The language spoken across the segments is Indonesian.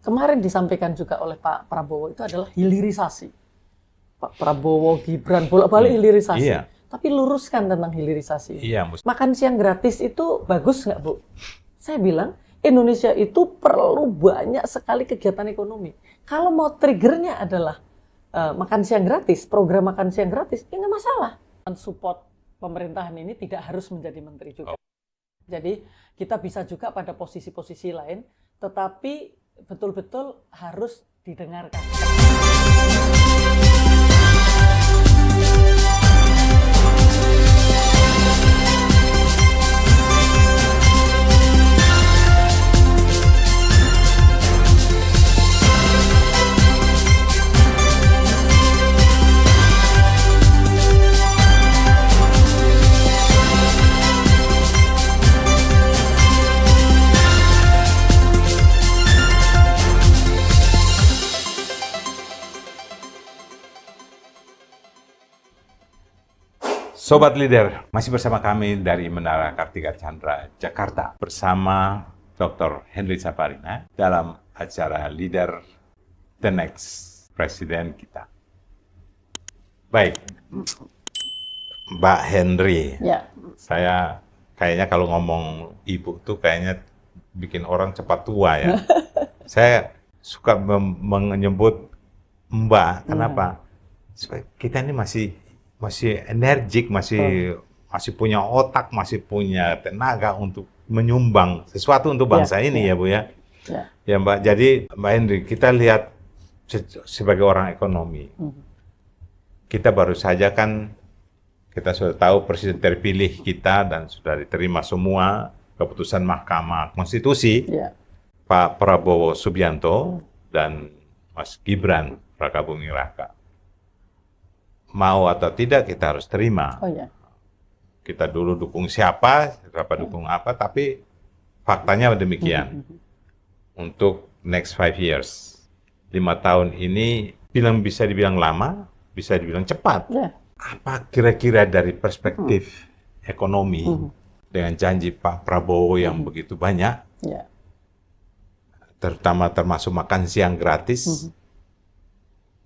kemarin disampaikan juga oleh Pak Prabowo itu adalah hilirisasi. Pak Prabowo, Gibran, bolak-balik hilirisasi. Iya. Tapi luruskan tentang hilirisasi. Iya, Makan siang gratis itu bagus nggak, Bu? Saya bilang, Indonesia itu perlu banyak sekali kegiatan ekonomi. Kalau mau triggernya adalah makan siang gratis, program makan siang gratis, ya nggak masalah. Support pemerintahan ini tidak harus menjadi menteri juga. Jadi kita bisa juga pada posisi-posisi lain, tetapi betul-betul harus didengarkan. Sobat Leader, masih bersama kami dari Menara Kartika Chandra, Jakarta, bersama Dr. Henry Saparina dalam acara Leader the Next Presiden kita. Baik, Mbak Henry, Ya. saya kayaknya kalau ngomong ibu tuh kayaknya bikin orang cepat tua ya. Saya suka menyebut Mbak, kenapa? Supaya kita ini masih energik, masih punya otak, masih punya tenaga untuk menyumbang sesuatu untuk bangsa ini ya Bu ya. Ya Mbak, jadi Mbak Henry, kita lihat sebagai orang ekonomi, kita baru saja kan, kita sudah tahu presiden terpilih kita dan sudah diterima semua keputusan Mahkamah Konstitusi, Pak Prabowo Subianto dan Mas Gibran Rakabuming Raka. Mau atau tidak kita harus terima. Kita dulu dukung siapa dukung apa, tapi faktanya demikian. Untuk next 5 years, 5 tahun ini bisa dibilang lama, bisa dibilang cepat. Apa kira-kira dari perspektif ekonomi dengan janji Pak Prabowo yang begitu banyak, terutama termasuk makan siang gratis,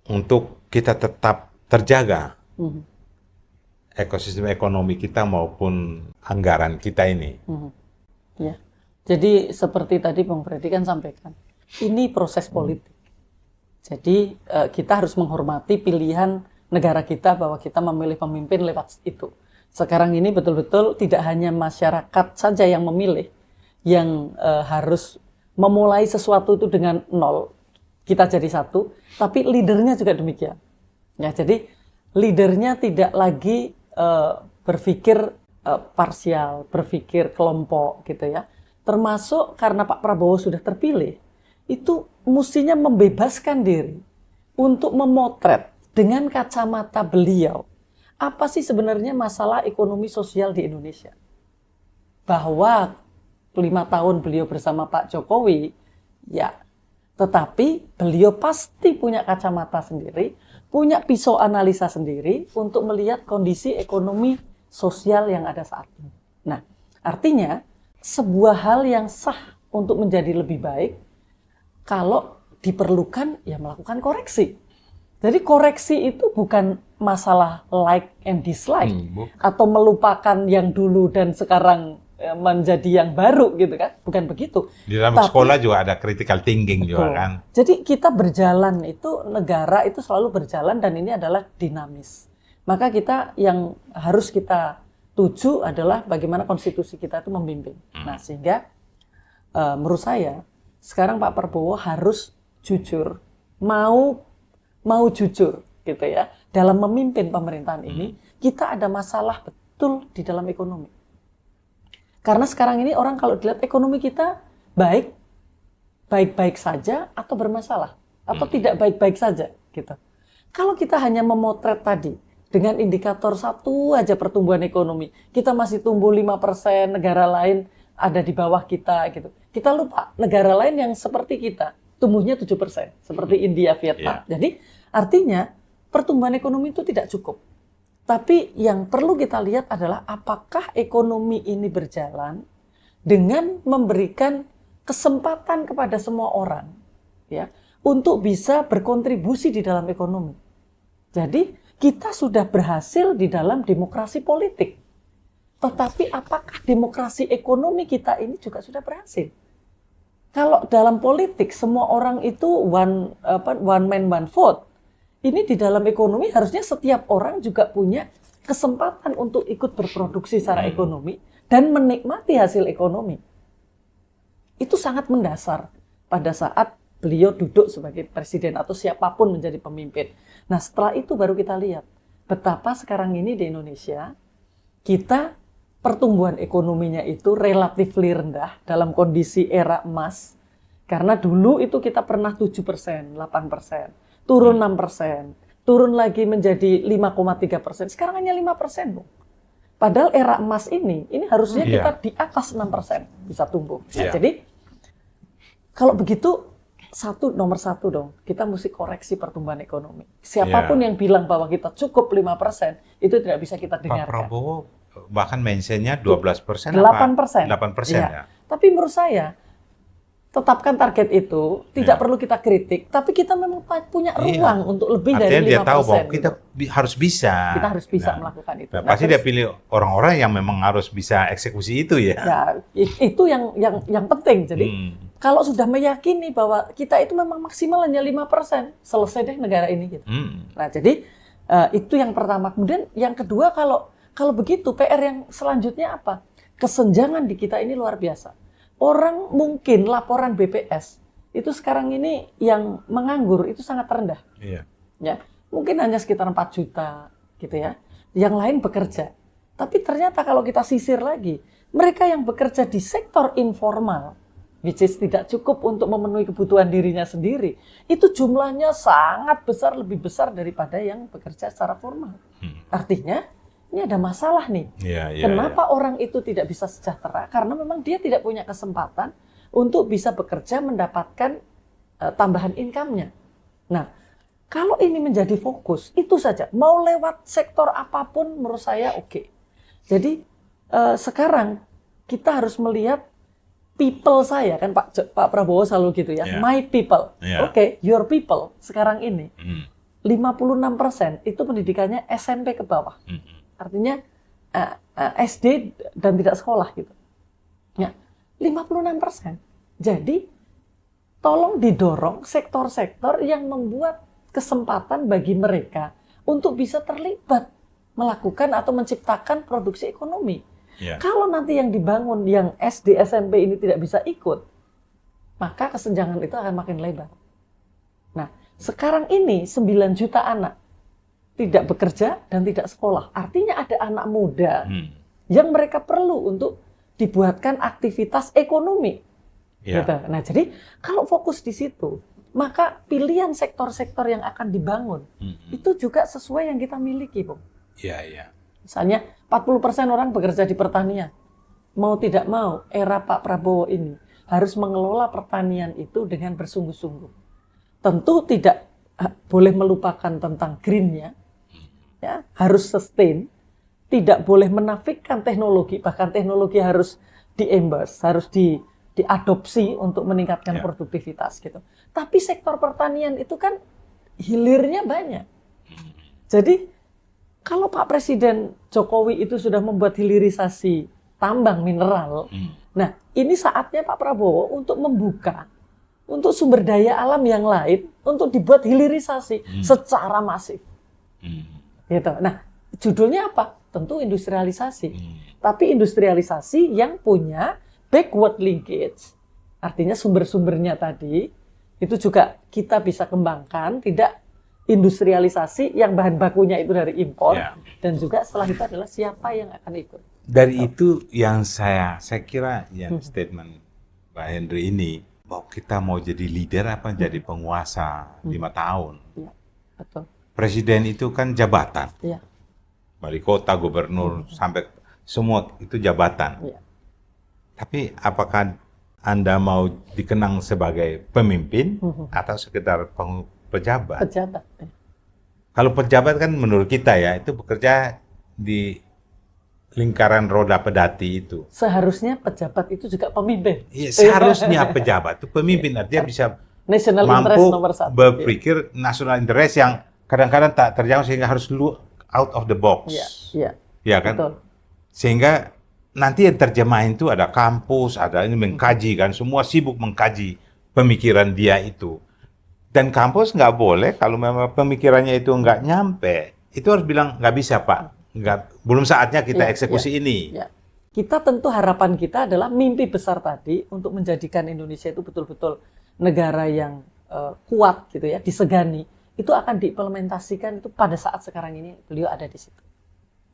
untuk kita tetap terjaga ekosistem ekonomi kita maupun anggaran kita ini. Ya, jadi seperti tadi Bang Freddy kan sampaikan, ini proses politik. Jadi kita harus menghormati pilihan negara kita bahwa kita memilih pemimpin lewat itu. Sekarang ini betul-betul tidak hanya masyarakat saja yang memilih, yang harus memulai sesuatu itu dengan nol, kita jadi satu, tapi leadernya juga demikian. Ya, jadi leadernya tidak lagi berpikir parsial, berpikir kelompok gitu ya. Termasuk karena Pak Prabowo sudah terpilih, itu mestinya membebaskan diri untuk memotret dengan kacamata beliau apa sih sebenarnya masalah ekonomi sosial di Indonesia. Bahwa 5 tahun beliau bersama Pak Jokowi, ya, tetapi beliau pasti punya kacamata sendiri, punya pisau analisa sendiri untuk melihat kondisi ekonomi sosial yang ada saat ini. Nah, artinya sebuah hal yang sah untuk menjadi lebih baik kalau diperlukan ya melakukan koreksi. Jadi koreksi itu bukan masalah like and dislike atau melupakan yang dulu dan sekarang menjadi yang baru gitu kan, bukan begitu. Di dalam sekolah juga ada critical thinking juga kan. Jadi kita berjalan itu, negara itu selalu berjalan dan ini adalah dinamis. Maka kita yang harus kita tuju adalah bagaimana konstitusi kita itu membimbing. Nah sehingga menurut saya sekarang Pak Prabowo harus jujur, mau jujur gitu ya. Dalam memimpin pemerintahan ini kita ada masalah betul di dalam ekonomi. Karena sekarang ini orang kalau dilihat ekonomi kita baik-baik saja atau bermasalah, atau tidak baik-baik saja gitu. Kalau kita hanya memotret tadi dengan indikator satu aja pertumbuhan ekonomi, kita masih tumbuh 5%, negara lain ada di bawah kita gitu. Kita lupa negara lain yang seperti kita tumbuhnya 7%, seperti India, Vietnam. Jadi artinya pertumbuhan ekonomi itu tidak cukup. Tapi yang perlu kita lihat adalah apakah ekonomi ini berjalan dengan memberikan kesempatan kepada semua orang ya, untuk bisa berkontribusi di dalam ekonomi. Jadi kita sudah berhasil di dalam demokrasi politik. Tetapi apakah demokrasi ekonomi kita ini juga sudah berhasil? Kalau dalam politik semua orang itu one man one vote, ini di dalam ekonomi harusnya setiap orang juga punya kesempatan untuk ikut berproduksi secara ekonomi dan menikmati hasil ekonomi. Itu sangat mendasar pada saat beliau duduk sebagai presiden atau siapapun menjadi pemimpin. Nah, setelah itu baru kita lihat betapa sekarang ini di Indonesia kita pertumbuhan ekonominya itu relatif rendah dalam kondisi era emas. Karena dulu itu kita pernah 7%, 8%, turun 6%, turun lagi menjadi 5,3%. Sekarang hanya 5%. Padahal era emas ini harusnya kita di atas 6% bisa tumbuh. Nah, jadi kalau begitu nomor satu dong, kita mesti koreksi pertumbuhan ekonomi. Siapapun yang bilang bahwa kita cukup 5%, itu tidak bisa kita dengarkan. Pak Prabowo bahkan mentionnya 12%, 8%. 8% ya. Tapi menurut saya, tetapkan target itu, tidak perlu kita kritik, tapi kita memang punya ruang untuk lebih dari 5%. Artinya dia tahu bahwa kita harus bisa. Kita harus bisa melakukan itu. Nah, pasti dia pilih orang-orang yang memang harus bisa eksekusi itu ya. Ya, itu yang penting. Jadi kalau sudah meyakini bahwa kita itu memang maksimal hanya 5%, selesai deh negara ini gitu. Nah, jadi itu yang pertama. Kemudian yang kedua, kalau begitu PR yang selanjutnya apa? Kesenjangan di kita ini luar biasa. Orang mungkin laporan BPS itu sekarang ini yang menganggur itu sangat rendah. Iya. Ya, mungkin hanya sekitar 4 juta gitu ya. Yang lain bekerja. Tapi ternyata kalau kita sisir lagi, mereka yang bekerja di sektor informal, which is tidak cukup untuk memenuhi kebutuhan dirinya sendiri, itu jumlahnya sangat besar, lebih besar daripada yang bekerja secara formal. Artinya ini ada masalah nih. Kenapa orang itu tidak bisa sejahtera? Karena memang dia tidak punya kesempatan untuk bisa bekerja mendapatkan tambahan income-nya. Nah, kalau ini menjadi fokus, itu saja. Mau lewat sektor apapun menurut saya oke. Jadi sekarang kita harus melihat people saya, kan Pak Prabowo selalu gitu ya. My people. Oke, your people sekarang ini. 56% itu pendidikannya SMP ke bawah. Artinya SD dan tidak sekolah gitu. Ya, 56%. Jadi tolong didorong sektor-sektor yang membuat kesempatan bagi mereka untuk bisa terlibat melakukan atau menciptakan produksi ekonomi. Kalau nanti yang dibangun yang SD SMP ini tidak bisa ikut, maka kesenjangan itu akan makin lebar. Nah, sekarang ini 9 juta anak tidak bekerja dan tidak sekolah. Artinya ada anak muda yang mereka perlu untuk dibuatkan aktivitas ekonomi. Gitu. Nah, jadi kalau fokus di situ, maka pilihan sektor-sektor yang akan dibangun itu juga sesuai yang kita miliki, Bung. Misalnya 40% orang bekerja di pertanian. Mau tidak mau, era Pak Prabowo ini harus mengelola pertanian itu dengan bersungguh-sungguh. Tentu tidak boleh melupakan tentang green-nya. Ya, harus sustain, tidak boleh menafikan teknologi, bahkan teknologi harus di-embrace, harus diadopsi untuk meningkatkan produktivitas gitu. Tapi sektor pertanian itu kan hilirnya banyak. Jadi kalau Pak Presiden Jokowi itu sudah membuat hilirisasi tambang mineral, nah ini saatnya Pak Prabowo untuk membuka untuk sumber daya alam yang lain untuk dibuat hilirisasi secara masif. Gitu. Nah, judulnya apa? Tentu industrialisasi. Tapi industrialisasi yang punya backward linkage. Artinya sumber-sumbernya tadi, itu juga kita bisa kembangkan, tidak industrialisasi yang bahan bakunya itu dari impor. Dan juga setelah itu adalah siapa yang akan ikut. Dari itu yang saya kira yang statement Pak Henry ini, bahwa kita mau jadi leader apa jadi penguasa 5 tahun. Ya, betul. Presiden itu kan jabatan. Wali kota, gubernur, sampai semua itu jabatan. Tapi apakah Anda mau dikenang sebagai pemimpin atau sekedar pejabat? Pejabat. Kalau pejabat kan menurut kita ya, itu bekerja di lingkaran roda pedati itu. Seharusnya pejabat itu juga pemimpin. Iya, seharusnya pejabat itu pemimpin, artinya bisa national interest mampu nomor satu. berpikir national interest yang kadang-kadang tak terjangkau sehingga harus look out of the box. Ya kan? Betul. Sehingga nanti yang terjemahin itu ada kampus, ada ini mengkaji kan, semua sibuk mengkaji pemikiran dia itu. Dan kampus nggak boleh kalau memang pemikirannya itu nggak nyampe, itu harus bilang nggak bisa Pak, belum saatnya kita eksekusi ini. Kita tentu harapan kita adalah mimpi besar tadi untuk menjadikan Indonesia itu betul-betul negara yang kuat gitu ya, disegani, itu akan diimplementasikan itu pada saat sekarang ini beliau ada di situ.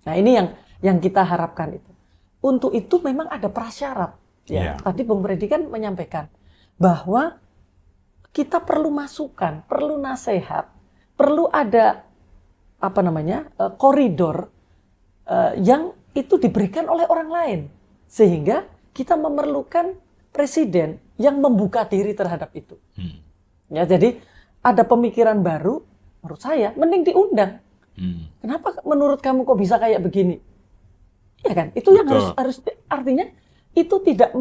Nah ini yang kita harapkan itu. Untuk itu memang ada prasyarat. Ya. Tadi Bung Freddy kan menyampaikan bahwa kita perlu masukan, perlu nasihat, perlu ada koridor yang itu diberikan oleh orang lain, sehingga kita memerlukan presiden yang membuka diri terhadap itu. Ya, jadi ada pemikiran baru, menurut saya mending diundang. Kenapa menurut kamu kok bisa kayak begini? Ya kan, itu yang harus artinya itu tidak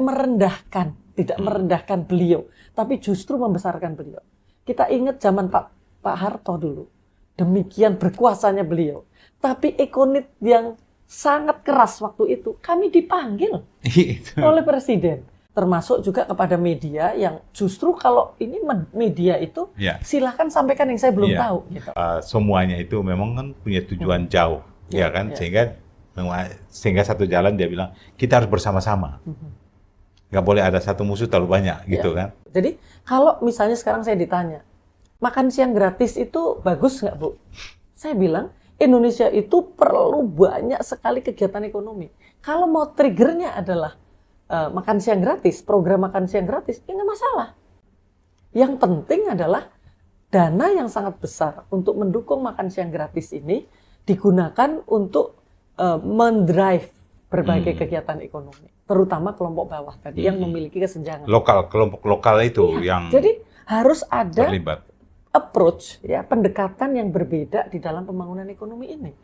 merendahkan beliau, tapi justru membesarkan beliau. Kita ingat zaman Pak Harto dulu, demikian berkuasanya beliau. Tapi ekonit yang sangat keras waktu itu, kami dipanggil oleh presiden. Termasuk juga kepada media yang justru kalau ini media itu silahkan sampaikan yang saya belum tahu. Gitu. Semuanya itu memang kan punya tujuan jauh, ya kan? Sehingga satu jalan dia bilang, kita harus bersama-sama. Nggak boleh ada satu musuh terlalu banyak, gitu kan? Jadi kalau misalnya sekarang saya ditanya, makan siang gratis itu bagus nggak Bu? Saya bilang, Indonesia itu perlu banyak sekali kegiatan ekonomi. Kalau mau triggernya adalah makan siang gratis, program makan siang gratis, ya nggak masalah. Yang penting adalah dana yang sangat besar untuk mendukung makan siang gratis ini digunakan untuk mendrive berbagai kegiatan ekonomi, terutama kelompok bawah tadi yang memiliki kesenjangan. Kelompok lokal itu yang jadi harus ada terlibat. Approach, ya, pendekatan yang berbeda di dalam pembangunan ekonomi ini.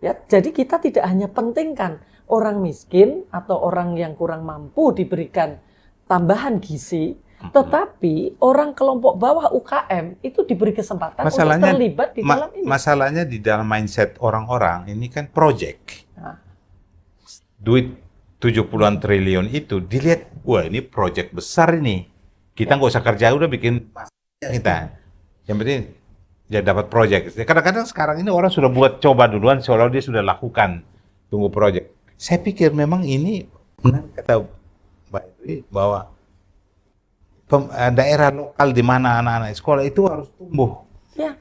Ya, jadi kita tidak hanya pentingkan orang miskin atau orang yang kurang mampu diberikan tambahan gizi, tetapi orang kelompok bawah UKM itu diberi kesempatan untuk terlibat di dalam ini. Masalahnya di dalam mindset orang-orang ini kan project. Duit 70-an triliun itu dilihat, wah ini project besar ini. Kita nggak usah kerja, udah bikin kita. Yang penting ya dapat proyek. Kadang-kadang sekarang ini orang sudah buat coba duluan, seolah dia sudah lakukan, tunggu proyek. Saya pikir memang ini benar kata Mbak Idri bahwa daerah lokal di mana anak-anak sekolah itu harus tumbuh.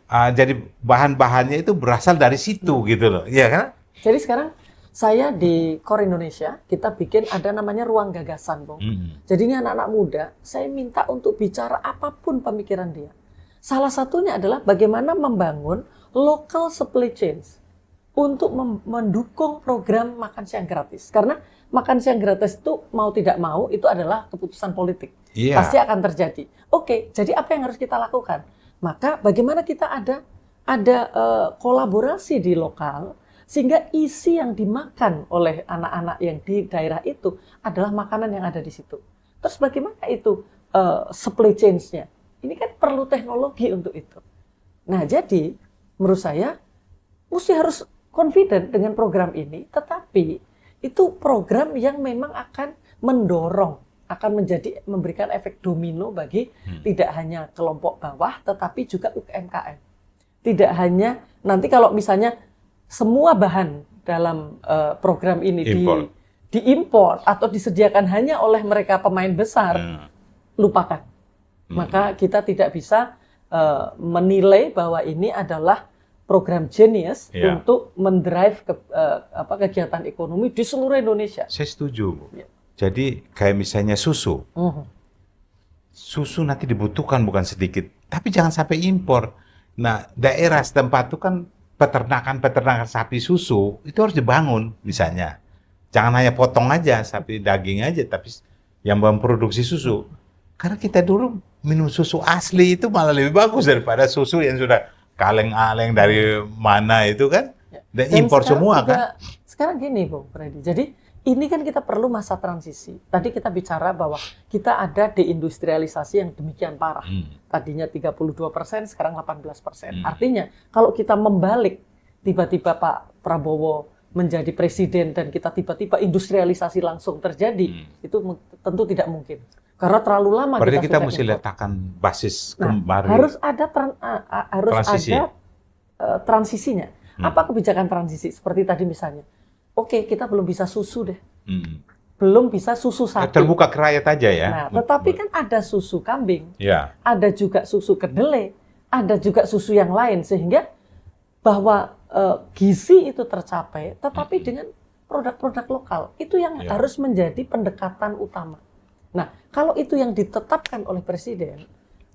Jadi bahan-bahannya itu berasal dari situ gitu loh, iya kan? Jadi sekarang saya di Core Indonesia, kita bikin ada namanya ruang gagasan, Bung. Jadi ini anak-anak muda, saya minta untuk bicara apapun pemikiran dia. Salah satunya adalah bagaimana membangun local supply chains untuk mendukung program makan siang gratis. Karena makan siang gratis itu mau tidak mau itu adalah keputusan politik. Pasti akan terjadi. Oke, jadi apa yang harus kita lakukan? Maka bagaimana kita ada kolaborasi di lokal sehingga isi yang dimakan oleh anak-anak yang di daerah itu adalah makanan yang ada di situ. Terus bagaimana itu supply chains-nya? Ini kan perlu teknologi untuk itu. Nah, jadi menurut saya mesti harus confident dengan program ini, tetapi itu program yang memang akan mendorong, akan memberikan efek domino bagi tidak hanya kelompok bawah, tetapi juga UMKM. Tidak hanya nanti kalau misalnya semua bahan dalam program ini diimpor atau disediakan hanya oleh mereka pemain besar, lupakan. Maka kita tidak bisa menilai bahwa ini adalah program genius untuk mendrive kegiatan ekonomi di seluruh Indonesia. Saya setuju. Jadi kayak misalnya susu. Susu nanti dibutuhkan bukan sedikit, tapi jangan sampai impor. Nah, daerah setempat itu kan peternakan sapi susu itu harus dibangun misalnya. Jangan hanya potong aja sapi daging aja, tapi yang memproduksi susu. Karena kita dulu minum susu asli itu malah lebih bagus daripada susu yang sudah kaleng-aleng dari mana itu kan. Dan impor semua juga, kan. Sekarang gini Bung Freddy, jadi ini kan kita perlu masa transisi. Tadi kita bicara bahwa kita ada deindustrialisasi yang demikian parah. Tadinya 32%, sekarang 18%. Artinya kalau kita membalik, tiba-tiba Pak Prabowo menjadi presiden dan kita tiba-tiba industrialisasi langsung terjadi, itu tentu tidak mungkin. Karena terlalu lama. Berarti kita mesti letakkan basis kembali. Harus ada transisinya. Apa kebijakan transisi? Seperti tadi misalnya, oke, kita belum bisa susu deh. Belum bisa susu sapi. Terbuka ke rakyat aja ya. Nah, tetapi kan ada susu kambing. Ya. Ada juga susu kedelai. Ada juga susu yang lain. Sehingga bahwa gizi itu tercapai, tetapi dengan produk-produk lokal. Itu yang harus menjadi pendekatan utama. Nah, kalau itu yang ditetapkan oleh Presiden,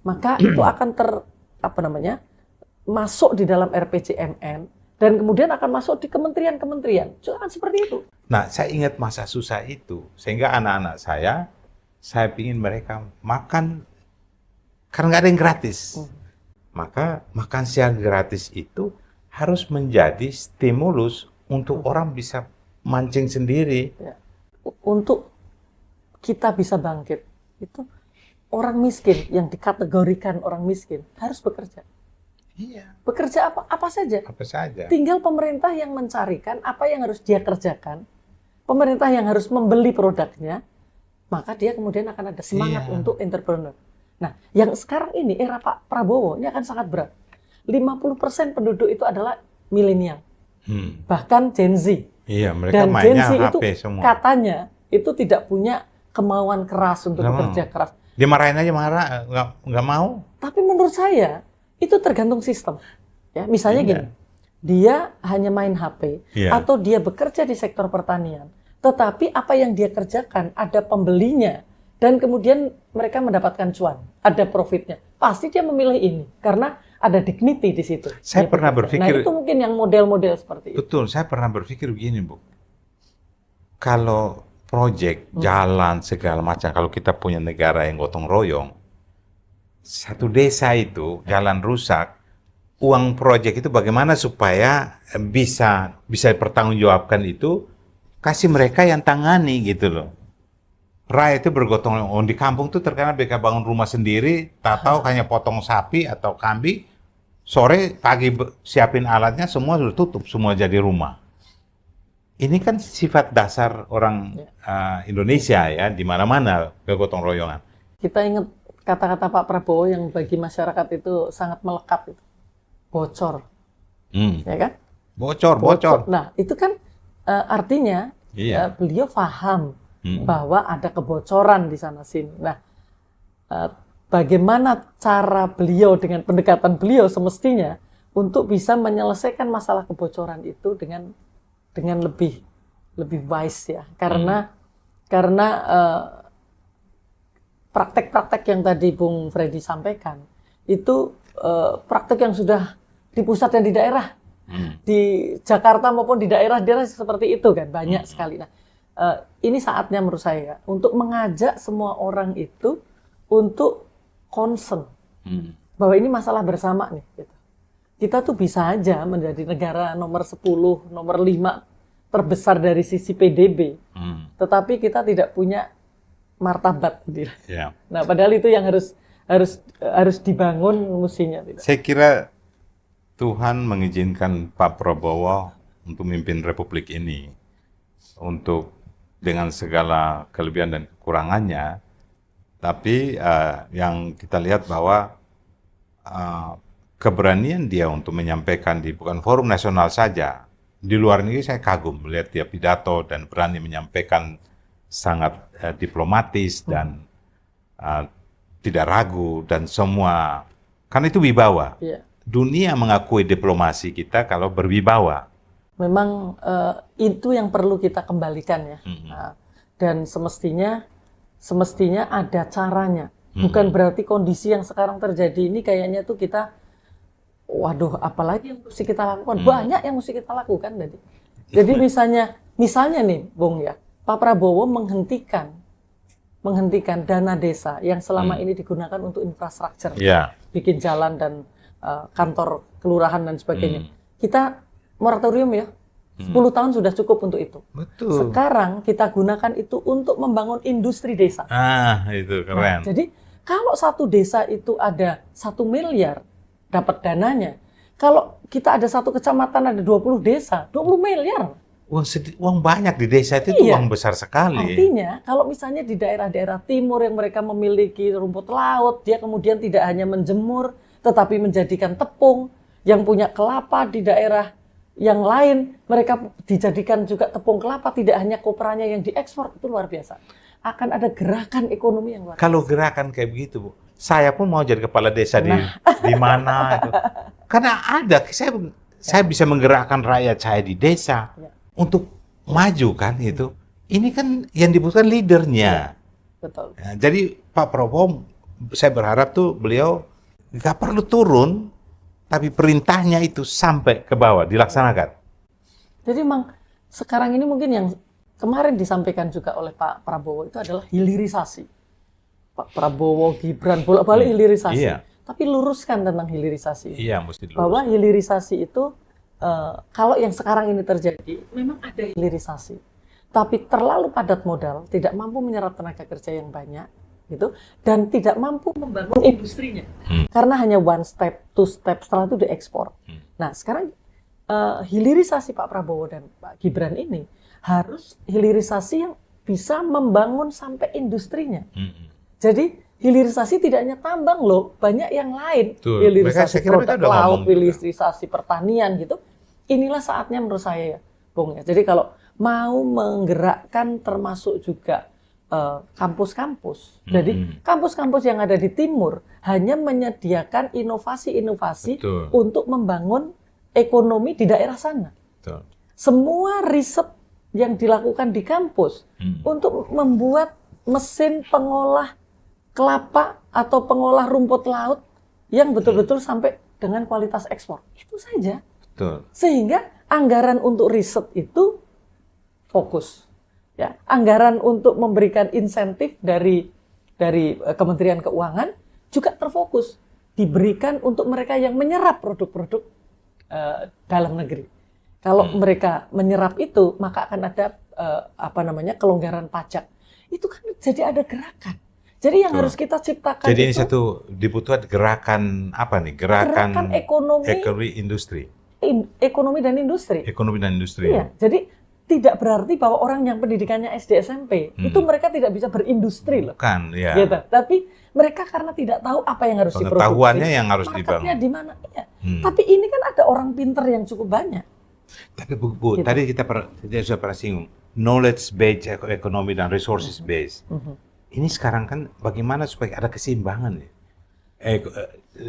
maka itu akan masuk di dalam RPJMN dan kemudian akan masuk di kementerian-kementerian. Akan seperti itu. Nah, saya ingat masa susah itu, sehingga anak-anak saya ingin mereka makan karena nggak ada yang gratis. Maka makan siang gratis itu harus menjadi stimulus untuk orang bisa mancing sendiri. Ya. Untuk kita bisa bangkit, itu orang miskin yang dikategorikan orang miskin harus bekerja. Iya. Bekerja apa saja. Apa saja. Tinggal pemerintah yang mencarikan apa yang harus dia kerjakan. Pemerintah yang harus membeli produknya, maka dia kemudian akan ada semangat untuk entrepreneur. Nah, yang sekarang ini era Pak Prabowo ini akan sangat berat. 50% penduduk itu adalah milenial. Bahkan Gen Z. Iya, mereka dan mainnya Gen Z HP itu semua. Katanya itu tidak punya kemauan keras untuk bekerja keras. Dimarahin aja marah, nggak mau. Tapi menurut saya itu tergantung sistem. Ya, misalnya gini, dia hanya main HP atau dia bekerja di sektor pertanian, tetapi apa yang dia kerjakan ada pembelinya dan kemudian mereka mendapatkan cuan, ada profitnya. Pasti dia memilih ini karena ada dignity di situ. Saya pernah berpikir. Nah, itu mungkin yang model-model seperti itu. Betul, saya pernah berpikir begini, Bu. Kalau proyek, jalan, segala macam, kalau kita punya negara yang gotong royong, satu desa itu jalan rusak, uang proyek itu bagaimana supaya bisa dipertanggungjawabkan itu, kasih mereka yang tangani gitu loh. Rakyat itu bergotong royong. Di kampung tuh terkadang mereka bangun rumah sendiri, tak tahu hanya potong sapi atau kambing, sore pagi siapin alatnya, semua sudah tutup, semua jadi rumah. Ini kan sifat dasar orang Indonesia ya, di mana-mana kegotong royongan. Kita ingat kata-kata Pak Prabowo yang bagi masyarakat itu sangat melekat, itu bocor, ya kan? Bocor. Nah, itu kan artinya beliau paham bahwa ada kebocoran di sana sini. Nah, bagaimana cara beliau dengan pendekatan beliau semestinya untuk bisa menyelesaikan masalah kebocoran itu dengan lebih wise ya, karena praktek-praktek yang tadi Bung Freddy sampaikan itu praktek yang sudah di pusat dan di daerah, di Jakarta maupun di daerah-daerah seperti itu kan banyak sekali. Nah, ini saatnya menurut saya untuk mengajak semua orang itu untuk concern bahwa ini masalah bersama nih. Gitu. Kita tuh bisa aja menjadi negara nomor 10, nomor 5 terbesar dari sisi PDB, tetapi kita tidak punya martabat. Nah, padahal itu yang harus dibangun mestinya. Saya kira Tuhan mengizinkan Pak Prabowo untuk memimpin Republik ini, untuk dengan segala kelebihan dan kekurangannya, tapi yang kita lihat bahwa keberanian dia untuk menyampaikan di bukan forum nasional saja, di luar negeri saya kagum melihat dia pidato dan berani menyampaikan sangat diplomatis dan tidak ragu dan semua, karena itu wibawa. Dunia mengakui diplomasi kita kalau berwibawa. Memang itu yang perlu kita kembalikan ya. Dan semestinya ada caranya. Bukan berarti kondisi yang sekarang terjadi ini kayaknya tuh kita, waduh, apalagi yang mesti kita lakukan? Banyak yang mesti kita lakukan tadi. Jadi misalnya nih, Bung ya, Pak Prabowo menghentikan dana desa yang selama ini digunakan untuk infrastruktur, bikin jalan dan kantor kelurahan dan sebagainya. Kita moratorium ya, 10 tahun sudah cukup untuk itu. Betul. Sekarang kita gunakan itu untuk membangun industri desa. Itu Nah, keren. jadi kalau satu desa itu ada 1 miliar dapat dananya, kalau kita ada satu kecamatan ada 20 desa, 20 miliar. Uang banyak di desa itu Iya. uang besar sekali. Artinya, kalau misalnya di daerah-daerah timur yang mereka memiliki rumput laut, dia kemudian tidak hanya menjemur, tetapi menjadikan tepung, yang punya kelapa di daerah yang lain, mereka dijadikan juga tepung kelapa, tidak hanya koperanya yang diekspor, itu luar biasa. Akan ada gerakan ekonomi yang luar biasa. Kalau gerakan kayak begitu, Bu, saya pun mau jadi kepala desa di mana itu. Karena ada, saya bisa menggerakkan rakyat saya di desa untuk maju kan itu. Ini kan yang dibutuhkan leadernya. Betul. Ya, jadi Pak Prabowo, saya berharap tuh beliau nggak perlu turun, tapi perintahnya itu sampai ke bawah, dilaksanakan. Jadi memang sekarang ini mungkin yang kemarin disampaikan juga oleh Pak Prabowo itu adalah hilirisasi. Pak Prabowo, Gibran, bolak-balik hilirisasi. Iya. Tapi luruskan tentang hilirisasi. Iya, mesti diluruskan. Bahwa hilirisasi itu, kalau yang sekarang ini terjadi, memang ada hilirisasi. Tapi terlalu padat modal, tidak mampu menyerap tenaga kerja yang banyak, gitu, dan tidak mampu membangun industrinya. Karena hanya 1 step, 2 step, setelah itu diekspor. Nah, sekarang hilirisasi Pak Prabowo dan Pak Gibran ini harus hilirisasi yang bisa membangun sampai industrinya. Jadi hilirisasi tidak hanya tambang loh, banyak yang lain. Betul. Hilirisasi Saya kira produk mereka udah laut, ngomong juga. hilirisasi pertanian gitu. Inilah saatnya menurut saya ya, Bung ya. Jadi kalau mau menggerakkan termasuk juga kampus-kampus. Jadi kampus-kampus yang ada di timur hanya menyediakan inovasi-inovasi Betul. untuk membangun ekonomi di daerah sana. Betul. Semua riset yang dilakukan di kampus untuk membuat mesin pengolah kelapa atau pengolah rumput laut yang betul-betul sampai dengan kualitas ekspor. Itu saja. Betul. Sehingga anggaran untuk riset itu fokus. Ya, anggaran untuk memberikan insentif dari Kementerian Keuangan juga terfokus, diberikan untuk mereka yang menyerap produk-produk dalam negeri. Kalau mereka menyerap itu, maka akan ada kelonggaran pajak. Itu kan jadi ada gerakan. Jadi yang harus kita ciptakan Jadi ini itu satu dibutuhkan gerakan apa nih? gerakan ekonomi industri. Ekonomi dan industri. Ekonomi dan industri. Iya, jadi tidak berarti bahwa orang yang pendidikannya SD SMP itu mereka tidak bisa berindustri loh. Bukan, ya. Gitu. Tapi mereka karena tidak tahu apa yang harus diproduksi. Pengetahuannya yang harus marketnya dibangun. di mana? Iya. Tapi ini kan ada orang pinter yang cukup banyak. Tapi Bu, Gitu. tadi kita sudah pernah singgung knowledge based ekonomi dan resources based. Ini sekarang kan bagaimana supaya ada keseimbangan ya?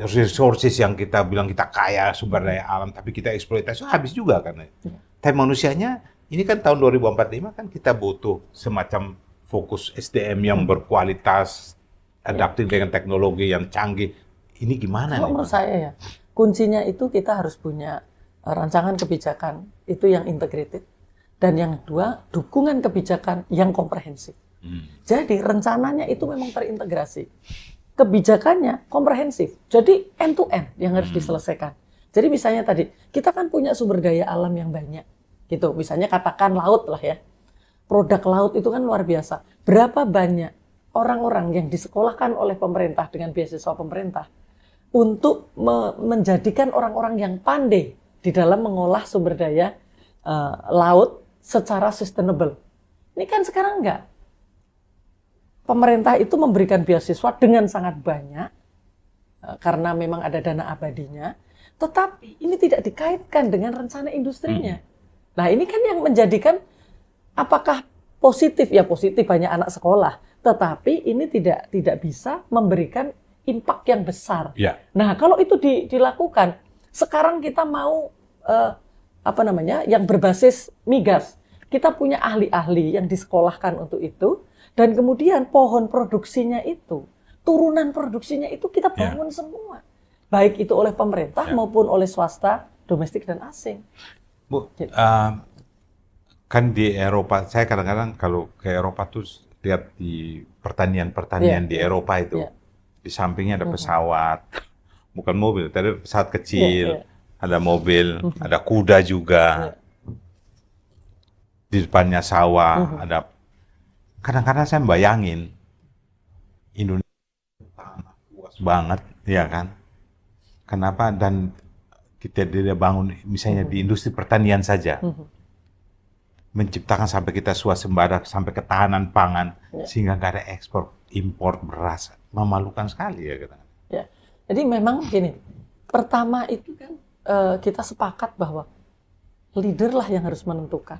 Resources yang kita bilang kita kaya sumber daya alam, tapi kita eksploitasi habis juga kan. Tapi manusianya ini kan tahun 2045 kan kita butuh semacam fokus SDM yang berkualitas, adaptif dengan teknologi yang canggih. Ini gimana Kalau nih? menurut saya ya, kuncinya itu kita harus punya rancangan kebijakan itu yang integrated. Dan yang kedua, dukungan kebijakan yang komprehensif. Jadi rencananya itu memang terintegrasi. Kebijakannya komprehensif. Jadi end to end yang harus diselesaikan. Jadi misalnya tadi, kita kan punya sumber daya alam yang banyak. Gitu. Misalnya katakan laut lah ya. Produk laut itu kan luar biasa. Berapa banyak orang-orang yang disekolahkan oleh pemerintah dengan beasiswa pemerintah untuk menjadikan orang-orang yang pandai di dalam mengolah sumber daya laut secara sustainable. Ini kan sekarang enggak. Pemerintah itu memberikan beasiswa dengan sangat banyak karena memang ada dana abadinya, tetapi ini tidak dikaitkan dengan rencana industrinya. Nah, ini kan yang menjadikan apakah positif? Ya positif, banyak anak sekolah, tetapi ini tidak bisa memberikan impact yang besar. Ya. Nah, kalau itu dilakukan, sekarang kita mau yang berbasis migas. Kita punya ahli-ahli yang disekolahkan untuk itu, dan kemudian pohon produksinya itu, turunan produksinya itu kita bangun semua. Baik itu oleh pemerintah maupun oleh swasta, domestik dan asing. Bu, kan di Eropa, saya kadang-kadang kalau ke Eropa tuh lihat di pertanian di Eropa itu, di sampingnya ada pesawat, bukan mobil, tadi pesawat kecil, ada mobil, ada kuda juga. di depannya sawah, ada. Kadang-kadang saya bayangin Indonesia tanah luas banget, ya kan? Kenapa? Dan kita tidak bangun misalnya di industri pertanian saja, menciptakan sampai kita swasembada, sampai ketahanan pangan, sehingga nggak ada ekspor impor beras, memalukan sekali ya kita. Ya, jadi memang gini, pertama itu kan kita sepakat bahwa leader lah yang harus menentukan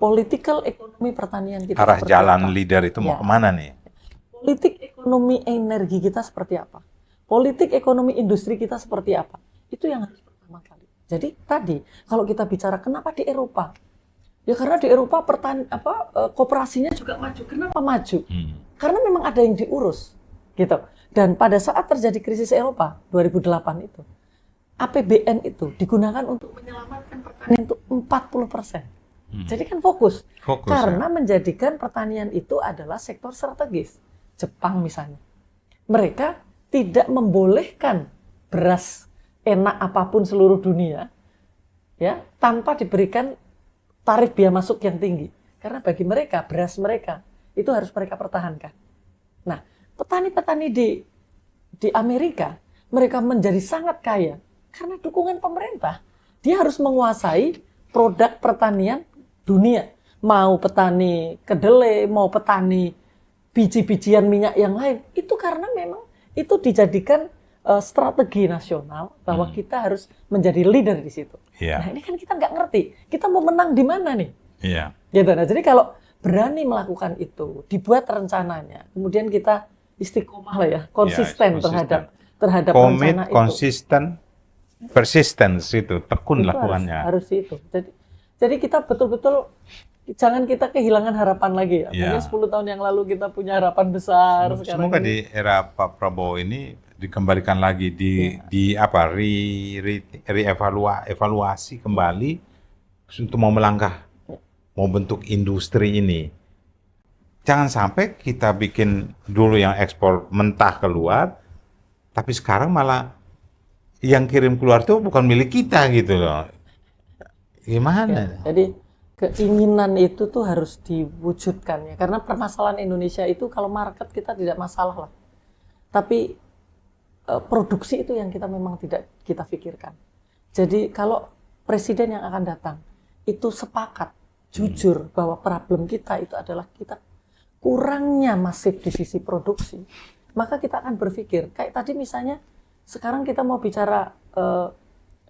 political ekonomi pertanian kita. Arah jalan apa. Leader itu mau kemana nih? Politik ekonomi energi kita seperti apa? Politik ekonomi industri kita seperti apa? Itu yang harus pertama kali. Jadi tadi kalau kita bicara kenapa di Eropa? Ya karena di Eropa kooperasinya juga maju. Kenapa maju? Karena memang ada yang diurus, gitu. Dan pada saat terjadi krisis Eropa 2008 itu, APBN itu digunakan untuk menyelamatkan pertanian itu 40%. Jadi kan fokus karena menjadikan pertanian itu adalah sektor strategis. Jepang misalnya, mereka tidak membolehkan beras enak apapun seluruh dunia, ya, tanpa diberikan tarif biaya masuk yang tinggi. Karena bagi mereka beras mereka itu harus mereka pertahankan. Nah, petani-petani di Amerika mereka menjadi sangat kaya karena dukungan pemerintah. Dia harus menguasai produk pertanian dunia, mau petani kedelai, mau petani biji-bijian minyak yang lain, itu karena memang itu dijadikan strategi nasional bahwa kita harus menjadi leader di situ. Nah ini kan kita nggak ngerti, kita mau menang di mana nih? Gitu. Nah, jadi kalau berani melakukan itu, dibuat rencananya, kemudian kita istiqomah lah ya, konsisten terhadap rencana itu. Konsisten, persistence itu, tekun lakukannya. Harus itu. Jadi kita betul-betul jangan kita kehilangan harapan lagi ya. Mungkin 10 tahun yang lalu kita punya harapan besar. Semoga di era Pak Prabowo ini dikembalikan lagi evaluasi kembali untuk mau melangkah, mau bentuk industri ini. Jangan sampai kita bikin dulu yang ekspor mentah keluar, tapi sekarang malah yang kirim keluar itu bukan milik kita gitu loh. Gimana? Jadi keinginan itu tuh harus diwujudkan ya. Karena permasalahan Indonesia itu kalau market kita tidak masalah lah. Tapi produksi itu yang kita memang tidak kita pikirkan. Jadi kalau presiden yang akan datang itu sepakat jujur bahwa problem kita itu adalah kita kurangnya masif di sisi produksi, maka kita akan berpikir kayak tadi misalnya sekarang kita mau bicara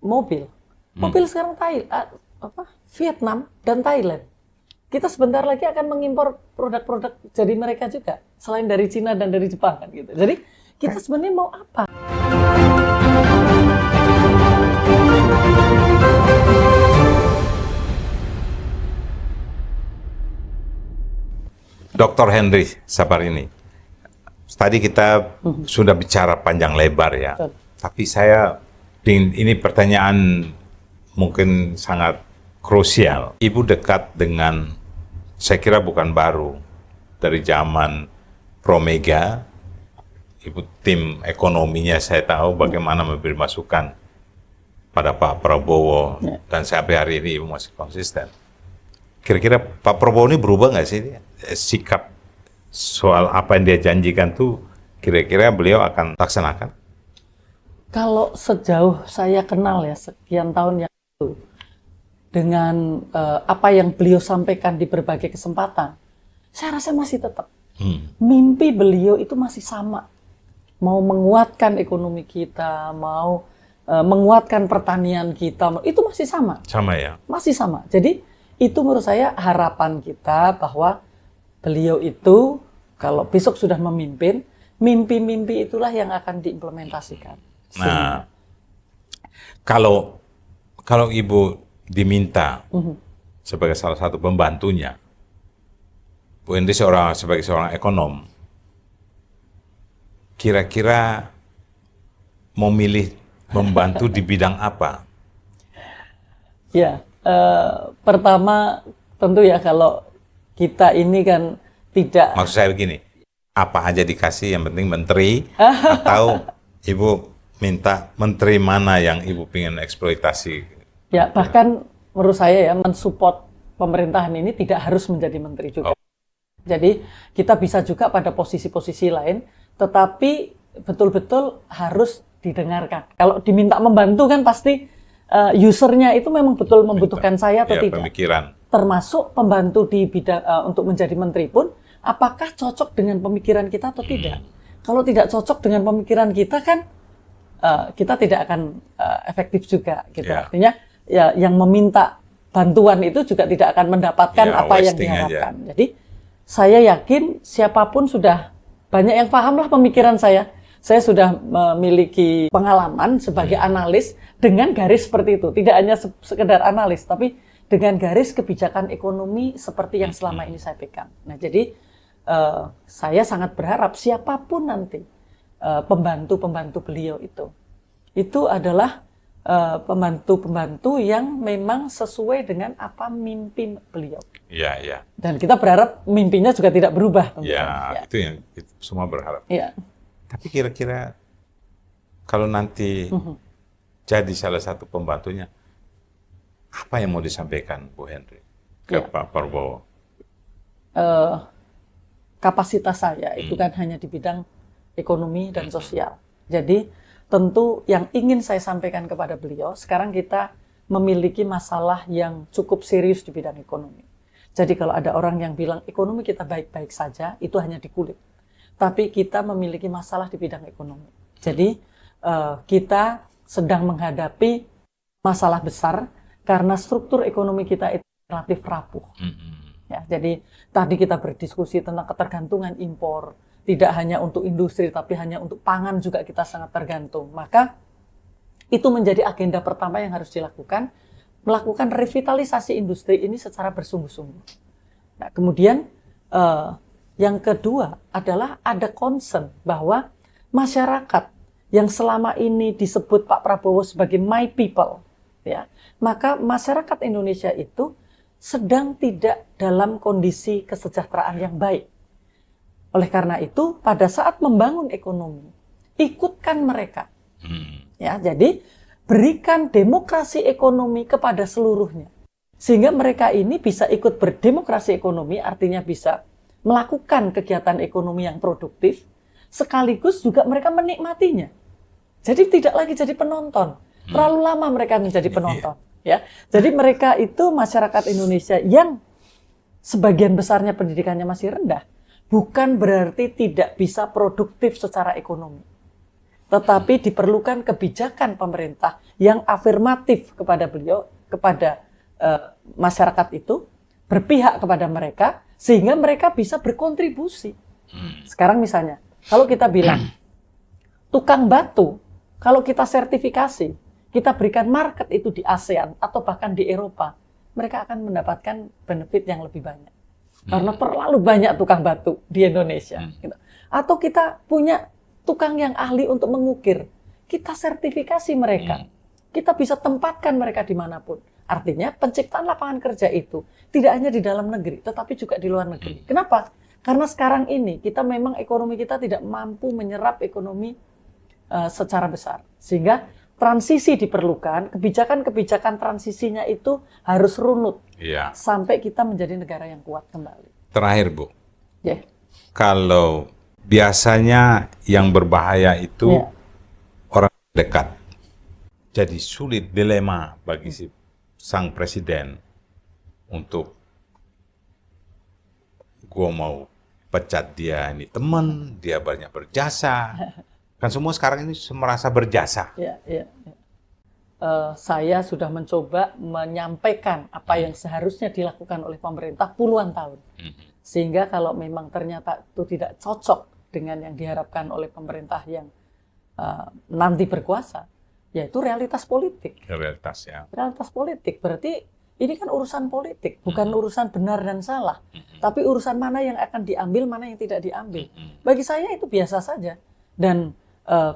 mobil sekarang Vietnam dan Thailand. Kita sebentar lagi akan mengimpor produk-produk dari mereka juga, selain dari Cina dan dari Jepang kan gitu. Jadi kita sebenarnya mau apa? Dr. Henry Saparini, tadi kita sudah bicara panjang lebar ya. Betul. Tapi saya ini pertanyaan mungkin sangat krusial. Ibu dekat dengan, saya kira bukan baru, dari zaman Promega, Ibu tim ekonominya saya tahu bagaimana memberi masukan pada Pak Prabowo, dan sampai hari ini Ibu masih konsisten. Kira-kira Pak Prabowo ini berubah nggak sih sikap soal apa yang dia janjikan tuh, kira-kira beliau akan laksanakan? Kalau sejauh saya kenal ya, sekian tahun yang lalu, dengan apa yang beliau sampaikan di berbagai kesempatan, saya rasa masih tetap. Mimpi beliau itu masih sama. Mau menguatkan ekonomi kita, mau menguatkan pertanian kita, itu masih sama. Sama ya? Masih sama. Jadi itu menurut saya harapan kita bahwa beliau itu kalau besok sudah memimpin, mimpi-mimpi itulah yang akan diimplementasikan. Nah, kalau Ibu diminta sebagai salah satu pembantunya, Bu Henry sebagai seorang ekonom, kira-kira mau milih membantu di bidang apa? Ya, pertama tentu ya kalau kita ini kan tidak. Maksud saya begini, apa aja dikasih, yang penting menteri, atau Ibu minta menteri mana yang Ibu pengen eksploitasi? Ya, bahkan menurut saya ya mensupport pemerintahan ini tidak harus menjadi menteri juga. Jadi kita bisa juga pada posisi-posisi lain, tetapi betul-betul harus didengarkan. Kalau diminta membantu kan pasti usernya itu memang betul membutuhkan saya atau tidak. Pemikiran. Termasuk pembantu di bidang untuk menjadi menteri pun, apakah cocok dengan pemikiran kita atau tidak. Kalau tidak cocok dengan pemikiran kita kan, kita tidak akan efektif juga. Gitu. Artinya ya, yang meminta bantuan itu juga tidak akan mendapatkan apa yang diharapkan. Jadi saya yakin siapapun sudah banyak yang paham lah pemikiran saya. Saya sudah memiliki pengalaman sebagai analis dengan garis seperti itu. Tidak hanya sekedar analis, tapi dengan garis kebijakan ekonomi seperti yang selama ini saya pegang. Nah, jadi saya sangat berharap siapapun nanti pembantu-pembantu beliau itu adalah pembantu-pembantu yang memang sesuai dengan apa mimpi beliau. Iya, iya. Dan kita berharap mimpinya juga tidak berubah. Ya, itu yang itu semua berharap. Ya. Tapi kira-kira kalau nanti jadi salah satu pembantunya, apa yang mau disampaikan Bu Henry ke Pak Prabowo? Kapasitas saya itu kan hanya di bidang ekonomi dan sosial. Jadi tentu yang ingin saya sampaikan kepada beliau, sekarang kita memiliki masalah yang cukup serius di bidang ekonomi. Jadi kalau ada orang yang bilang ekonomi kita baik-baik saja, itu hanya di kulit. Tapi kita memiliki masalah di bidang ekonomi. Jadi kita sedang menghadapi masalah besar karena struktur ekonomi kita itu relatif rapuh. Ya, jadi tadi kita berdiskusi tentang ketergantungan impor. Tidak hanya untuk industri, tapi hanya untuk pangan juga kita sangat tergantung. Maka itu menjadi agenda pertama yang harus dilakukan, melakukan revitalisasi industri ini secara bersungguh-sungguh. Nah, kemudian yang kedua adalah ada concern bahwa masyarakat yang selama ini disebut Pak Prabowo sebagai my people, ya, maka masyarakat Indonesia itu sedang tidak dalam kondisi kesejahteraan yang baik. Oleh karena itu, pada saat membangun ekonomi, ikutkan mereka. Ya, jadi berikan demokrasi ekonomi kepada seluruhnya. Sehingga mereka ini bisa ikut berdemokrasi ekonomi, artinya bisa melakukan kegiatan ekonomi yang produktif, sekaligus juga mereka menikmatinya. Jadi tidak lagi jadi penonton. Terlalu lama mereka menjadi penonton. Ya, jadi mereka itu masyarakat Indonesia yang sebagian besarnya pendidikannya masih rendah, bukan berarti tidak bisa produktif secara ekonomi. Tetapi diperlukan kebijakan pemerintah yang afirmatif kepada beliau, kepada masyarakat itu, berpihak kepada mereka, sehingga mereka bisa berkontribusi. Sekarang misalnya, kalau kita bilang, tukang batu, kalau kita sertifikasi, kita berikan market itu di ASEAN atau bahkan di Eropa, mereka akan mendapatkan benefit yang lebih banyak. Karena terlalu banyak tukang batu di Indonesia. Gitu. Atau kita punya tukang yang ahli untuk mengukir, kita sertifikasi mereka. Kita bisa tempatkan mereka dimanapun. Artinya penciptaan lapangan kerja itu tidak hanya di dalam negeri, tetapi juga di luar negeri. Kenapa? Karena sekarang ini kita memang ekonomi kita tidak mampu menyerap ekonomi secara besar. Sehingga transisi diperlukan, kebijakan-kebijakan transisinya itu harus runut sampai kita menjadi negara yang kuat kembali. Terakhir, Bu, kalau biasanya yang berbahaya itu orang dekat, jadi sulit dilema bagi sang presiden untuk gua mau pecat dia, ini teman, dia banyak berjasa. Kan semua sekarang ini merasa berjasa. Saya sudah mencoba menyampaikan apa yang seharusnya dilakukan oleh pemerintah puluhan tahun. Sehingga kalau memang ternyata itu tidak cocok dengan yang diharapkan oleh pemerintah yang nanti berkuasa, yaitu realitas politik. Realitas politik, berarti ini kan urusan politik, bukan urusan benar dan salah. Tapi urusan mana yang akan diambil, mana yang tidak diambil. Bagi saya itu biasa saja. Dan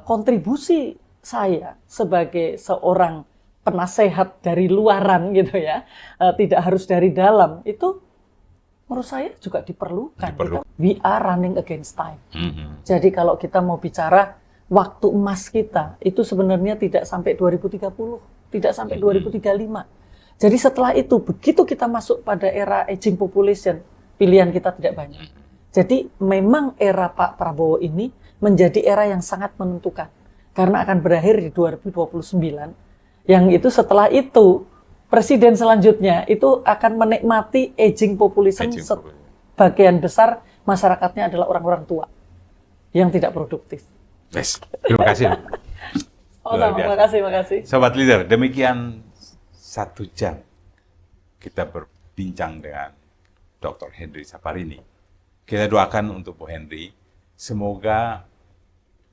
kontribusi saya sebagai seorang penasehat dari luaran gitu ya, tidak harus dari dalam, itu menurut saya juga diperlukan. We are running against time. Jadi kalau kita mau bicara waktu emas kita, itu sebenarnya tidak sampai 2030, tidak sampai 2035. Jadi setelah itu, begitu kita masuk pada era aging population, pilihan kita tidak banyak. Jadi memang era Pak Prabowo ini menjadi era yang sangat menentukan. Karena akan berakhir di 2029, yang itu setelah itu, presiden selanjutnya itu akan menikmati aging population. Sebagian besar masyarakatnya adalah orang-orang tua yang tidak produktif. Yes. Terima kasih. Terima kasih. Sobat Leader, demikian 1 jam kita berbincang dengan Dr. Henry Saparini. Kita doakan untuk Bu Henry, semoga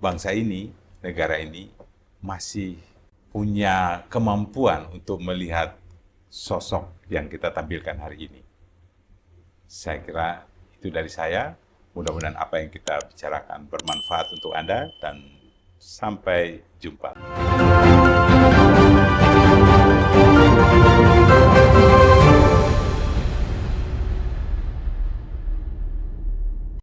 bangsa ini, negara ini masih punya kemampuan untuk melihat sosok yang kita tampilkan hari ini. Saya kira itu dari saya. Mudah-mudahan apa yang kita bicarakan bermanfaat untuk Anda dan sampai jumpa.